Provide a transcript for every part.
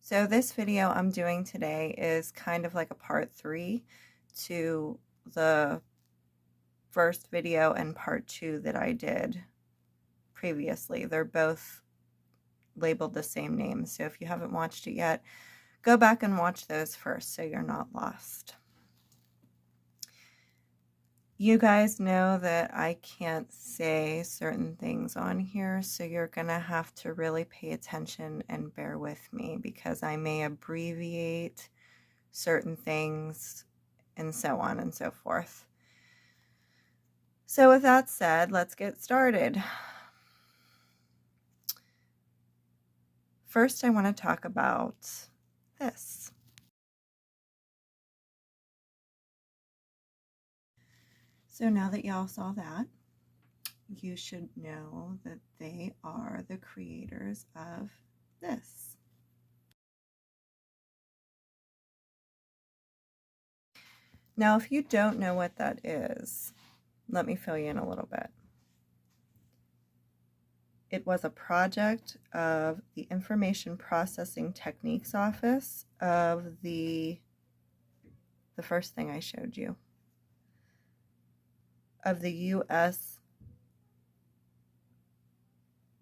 So this video I'm doing today is kind of like a part 3 to the first video and part 2 that I did previously. They're both labeled the same name, so if you haven't watched it yet, go back and watch those first so you're not lost. You guys know that I can't say certain things on here, so you're gonna have to really pay attention and bear with me because I may abbreviate certain things and so on and so forth. So with that said, let's get started. First, I want to talk about this. So now that y'all saw that, you should know that they are the creators of this. Now, if you don't know what that is, let me fill you in a little bit. It was a project of the Information Processing Techniques Office of the first thing I showed you, of the U.S.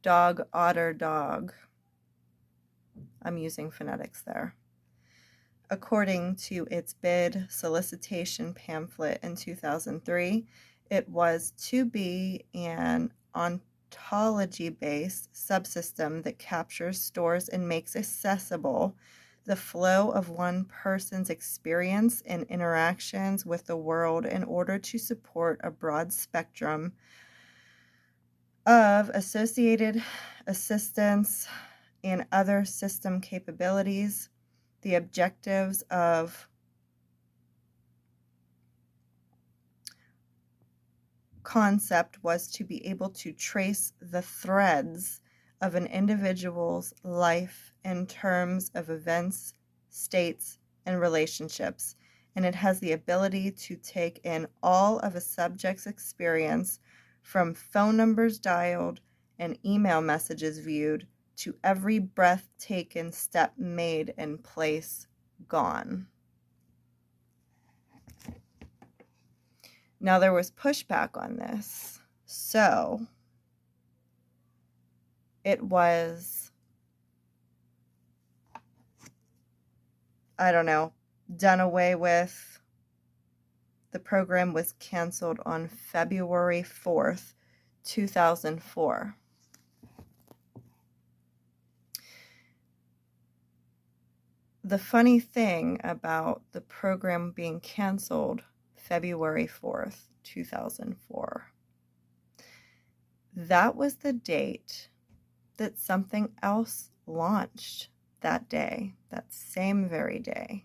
dog, otter, dog. I'm using phonetics there. According to its bid solicitation pamphlet in 2003, it was to be an ontology-based subsystem that captures, stores, and makes accessible the flow of one person's experience and interactions with the world in order to support a broad spectrum of associated assistance and other system capabilities. The objectives of concept was to be able to trace the threads of an individual's life in terms of events, states, and relationships, and it has the ability to take in all of a subject's experience from phone numbers dialed and email messages viewed to every breath taken, step made, and place gone. Now, there was pushback on this, so it was, done away with. The program was canceled on February 4th, 2004. The funny thing about the program being canceled February 4th, 2004, that was the date that something else launched that day, that same very day.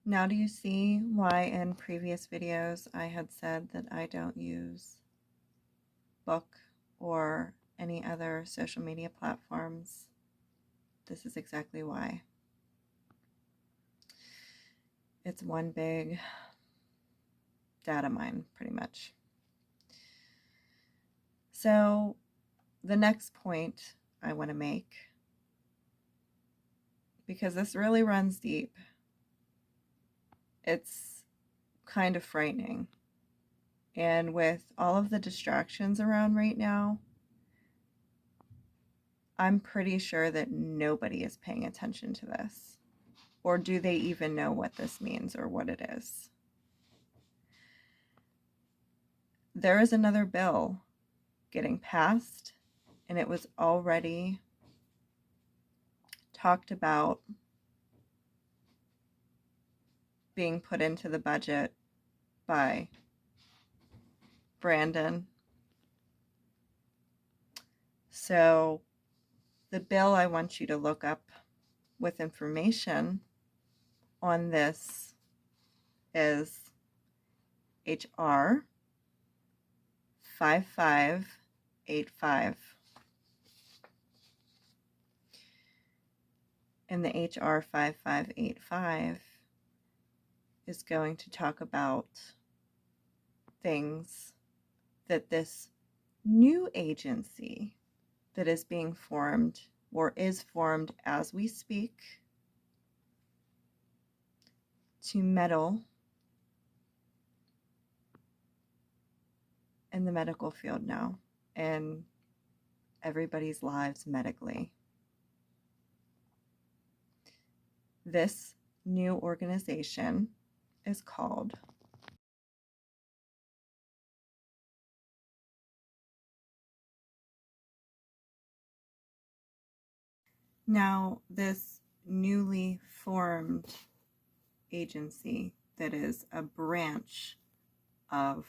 Now do you see why in previous videos I had said that I don't use Book or any other social media platforms? This is exactly why. It's one big data mine, pretty much. So the next point I want to make, because this really runs deep, it's kind of frightening. And with all of the distractions around right now, I'm pretty sure that nobody is paying attention to this. Or do they even know what this means or what it is? There is another bill getting passed, and it was already talked about being put into the budget by Brandon. So the bill I want you to look up with information on this is HR 5585. And the HR 5585 is going to talk about things that this new agency that is being formed or is formed as we speak to meddle in the medical field now and everybody's lives medically. This new organization is called Now, this newly formed agency that is a branch of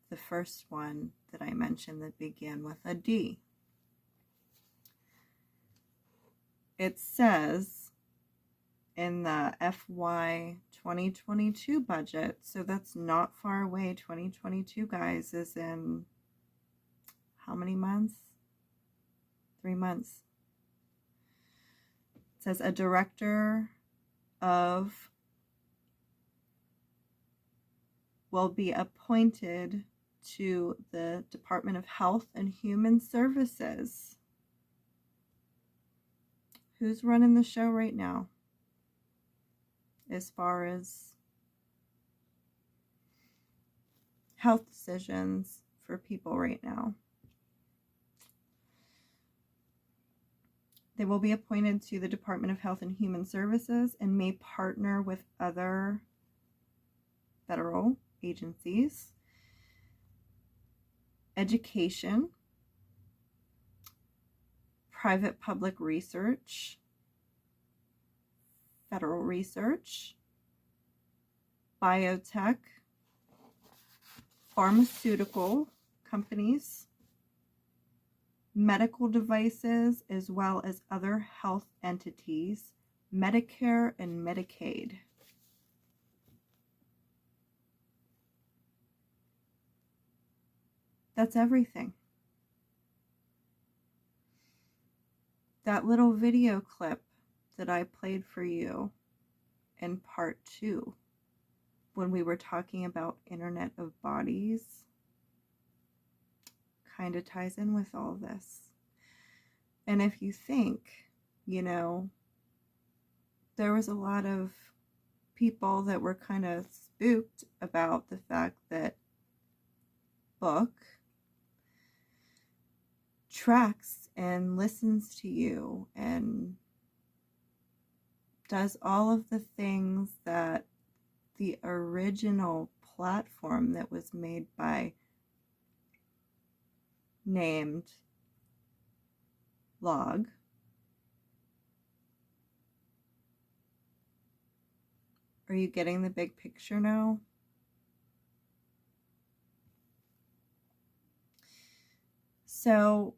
the first one that I mentioned that began with a D. It says in the FY 2022 budget, so that's not far away. 2022, guys, is in how many months? 3 months. It says a director of will be appointed to the Department of Health and Human Services. Who's running the show right now as far as health decisions for people right now? They will be appointed to the Department of Health and Human Services and may partner with other federal agencies, education, private public research, federal research, biotech, pharmaceutical companies, medical devices, as well as other health entities, Medicare and Medicaid. That's everything. That little video clip that I played for you in part 2 when we were talking about Internet of Bodies kind of ties in with all this. And if you think, there was a lot of people that were kind of spooked about the fact that book tracks and listens to you and does all of the things that the original platform that was made by named Log Are you getting the big picture now? So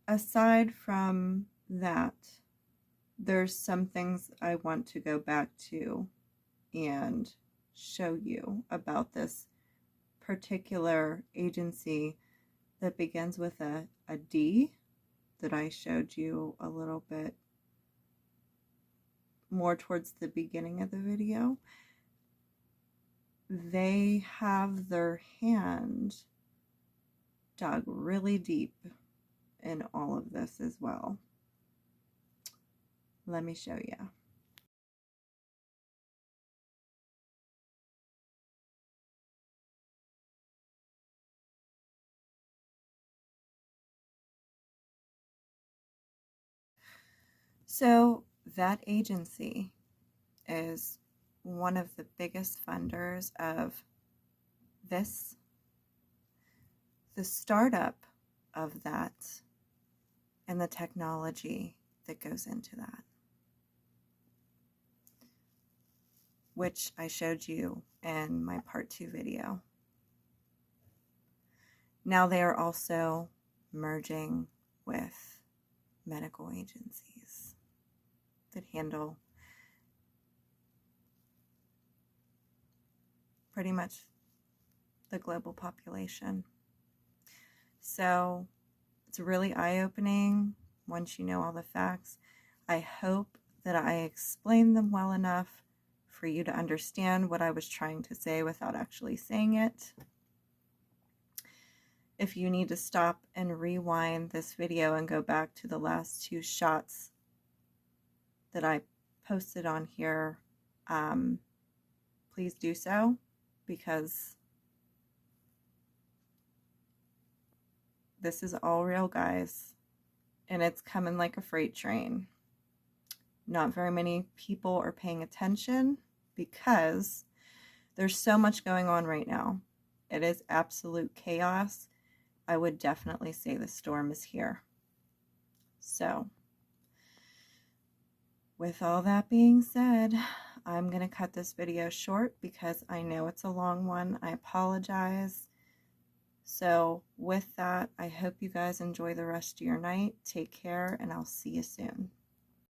aside from that, there's some things I want to go back to and show you about this particular agency that begins with a D that I showed you a little bit more towards the beginning of the video. They have their hand dug really deep in all of this as well. Let me show you. So that agency is one of the biggest funders of this, the startup of that, and the technology that goes into that, which I showed you in my part 2 video. Now they are also merging with medical agencies that handle pretty much the global population. So it's really eye-opening once you know all the facts. I hope that I explained them well enough for for you to understand what I was trying to say without actually saying it. If you need to stop and rewind this video and go back to the last 2 shots that I posted on here, please do so, because this is all real, guys, and it's coming like a freight train. Not very many people are paying attention because there's so much going on right now. It is absolute chaos. I would definitely say the storm is here. So, with all that being said, I'm going to cut this video short because I know it's a long one. I apologize. So, with that, I hope you guys enjoy the rest of your night. Take care, and I'll see you soon.